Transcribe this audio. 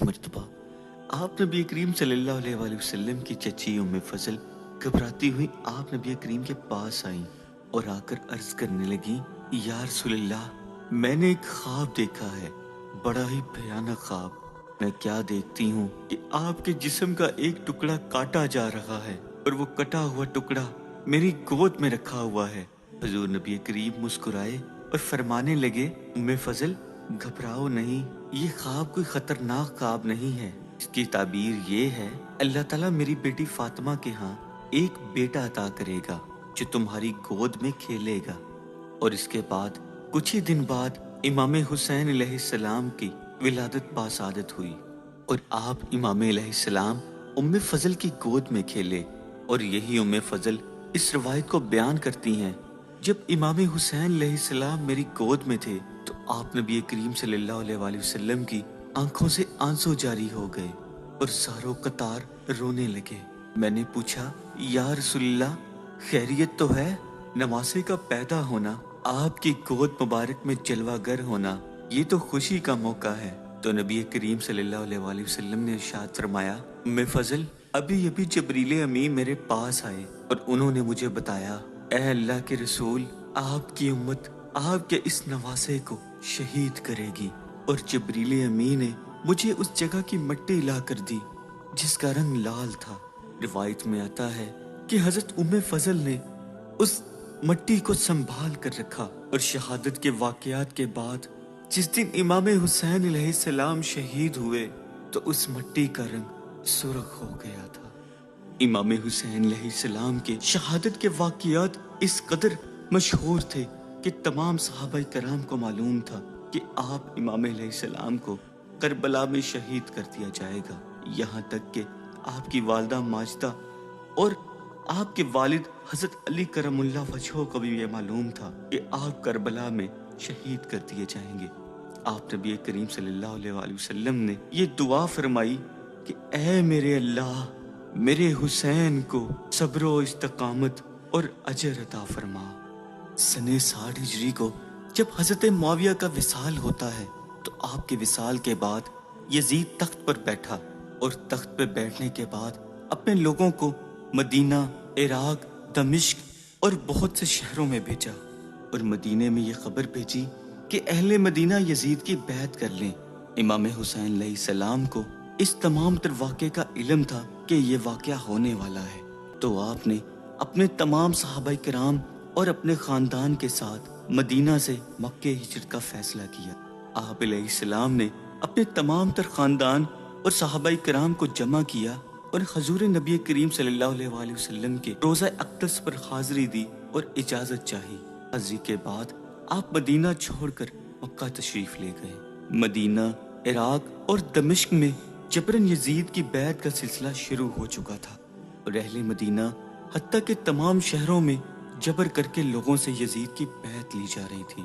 एक मर्तबा आप नबी करीम सल्लल्लाहु अलैहि वसल्लम की चची उम्मे फजल घबराती हुई आप नबी करीम के पास आई और आकर अर्ज करने लगी, या रसूलल्लाह, मैंने एक ख्वाब देखा है, बड़ा ही भयानक ख्वाब। मैं क्या देखती हूँ कि आपके जिस्म का एक टुकड़ा काटा जा रहा है और वो कटा हुआ टुकड़ा मेरी गोद में रखा हुआ है। हुजूर नबी करीम मुस्कुराए और फरमाने लगे, उम्मे फजल, घबराओ नहीं, ये ख्वाब कोई खतरनाक ख्वाब नहीं है। इसकी ताबीर ये है, अल्लाह ताला मेरी बेटी फातिमा के यहाँ एक बेटा अता करेगा जो तुम्हारी गोद में खेलेगा। और इसके बाद कुछ ही दिन बाद इमाम हुसैन अलैहिस्सलाम की विलादत बासादत हुई और आप इमाम अलैहिस्सलाम उम्मे फजल की गोद में खेले। और यही उम्मे फजल इस रवायत को बयान करती हैं, जब इमाम हुसैन अलैहिस्सलाम मेरी गोद में थे तो आप नबी करीम सल्लल्लाहु अलैहि वसल्लम की आंखों से आंसू जारी हो गए और सारों कतार रोने लगे। मैंने पूछा, या रसूलल्लाह, खैरियत तो है? नवासे का पैदा होना, आपकी गोद मुबारक में जलवागर होना, ये तो खुशी का मौका है। तो नबी करीम सल्लल्लाहु अलैहि वसल्लम ने इरशाद फरमाया, उम्मे फजल, अभी अभी जबरील अमीन मेरे पास आए और उन्होंने मुझे बताया, ए अल्लाह के रसूल, आपकी उम्मत आपके इस नवासे को शहीद करेगी। और जबरील अमीन ने मुझे उस जगह की मिट्टी ला कर दी जिसका रंग लाल था। रिवायत में आता है कि हजरत उम्मे फजल ने उस मिट्टी को संभाल कर रखा और शहादत के वाकयात के बाद जिस दिन इमाम हुसैन अलैहिस्सलाम शहीद हुए तो उस मिट्टी का रंग सुर्ख हो गया था। इमाम हुसैन अलैहिस्सलाम के शहादत के वाकयात इस कदर मशहूर थे कि तमाम सहाबाए कराम को मालूम था कि आप इमाम अलैहिस्सलाम को करबला में शहीद कर दिया जाएगा। यहाँ तक कि आपकी वालिदा माजिदा और आपके वालिद हजरत अली करमुल्लाह वजहो को भी ये मालूम था कि आप करबला में शहीद कर दिए जाएंगे। आप नबी करीम सल्लल्लाहु अलैहि वसल्लम ने ये दुआ फरमाई कि ऐ मेरे अल्लाह, मेरे हुसैन को सब्र व इस्तकामत और अजर अता फरमा। सने 60 हिजरी को जब हजरत मुआविया का विसाल होता है तो आपके विसाल के बाद यजीद तख्त पर बैठा और तख्त पर बैठने के बाद अपने लोगों को मदीना, इराक, दमिश्क और बहुत से शहरों में भेजा और मदीने में ये खबर भेजी कि अहले मदीना यजीद की बैत कर लें। इमाम हुसैन अलैहिस्सलाम को इस तमाम तर वाक़े का इल्म था कि ये वाक़या होने वाला है। तो आपने अपने तमाम सहाबाए किराम और अपने ख़ानदान के साथ मदीना से मक्के हिजरत का फैसला किया। आप अलैहिस्सलाम ने अपने तमाम तर ख़ानदान और सहाबाए किराम को जमा किया और हजूर नबी करीम सल्लल्लाहु अलैहि वसल्लम के रोज़ा अक़दस पर हाज़िरी दी और इजाज़त चाही। हाज़िरी के बाद आप मदीना छोड़कर मक्का तशरीफ़ ले गए। मदीना, इराक और दमिश्क में जबरन यजीद की बैत का सिलसिला शुरू हो चुका था और अहले मदीना हत्ता के तमाम शहरों में जबर करके लोगों से यजीद की बैत ली जा रही थी।